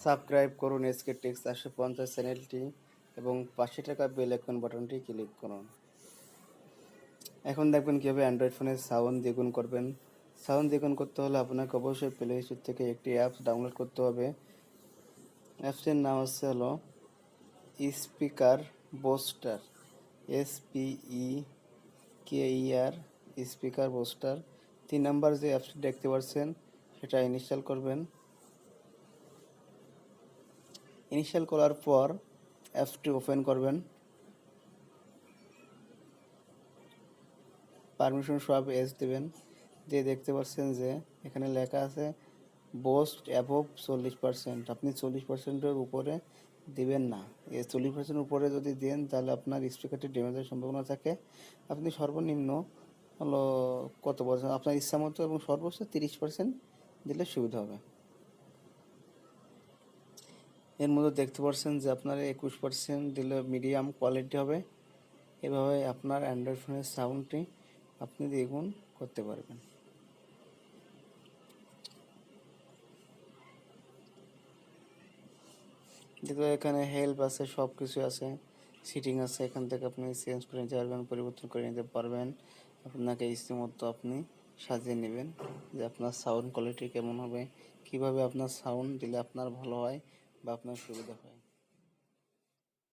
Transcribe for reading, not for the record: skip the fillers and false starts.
Subscribe করুন SK take 450 চ্যানেলটি এবং পাশে থাকা বেল আইকন বাটনটি ক্লিক করুন। এখন দেখবেন কীভাবে অ্যান্ড্রয়েড ফোনের সাউন্ড দ্বিগুণ করবেন। সাউন্ড দ্বিগুণ করতে হলে আপনাকে অবশ্যই প্লে স্টোর থেকে একটি অ্যাপস ডাউনলোড করতে হবে। অ্যাপসের নাম হলো speaker booster, SPEKER speaker booster. 3 number যে অ্যাপসটি দেখতে পাচ্ছেন সেটা ইনস্টল করবেন। ইনস্টল করার পর অ্যাপসটি ওপেন করবেন। পারমিশন সব এস দেবেন, দিয়ে দেখতে পাচ্ছেন যে এখানে লেখা আছে বোস্ট অ্যাবভ 40%। আপনি 40%-এর উপরে দিবেন না। এই 40% উপরে যদি দেন তাহলে আপনার স্পিকারটি ড্যামেজের সম্ভাবনা থাকে। আপনি সর্বনিম্ন হলো কত পার্সেন্ট আপনার ইচ্ছা মতো এবং সর্বোচ্চ 30% দিলে সুবিধা হবে। এর মধ্যে দেখতে পাচ্ছেন যে আপনার 21% দিলে মিডিয়াম কোয়ালিটি হবে। এভাবে আপনার অ্যান্ড্রয়েড ফোনের সাউন্ডটি আপনি দ্বিগুণ করতে পারবেন। দেখো এখানে হেল্প আছে, সব কিছু আছে, সিটিং আছে, এখান থেকে আপনি চেঞ্জ করে নিতে পারবেন, পরিবর্তন করে নিতে পারবেন। আপনাকে ইচ্ছে মতো আপনি সাজিয়ে নেবেন যে আপনার সাউন্ড কোয়ালিটি কেমন হবে, কিভাবে আপনার সাউন্ড দিলে আপনার ভালো হয় বা আপনার সুবিধা হয়।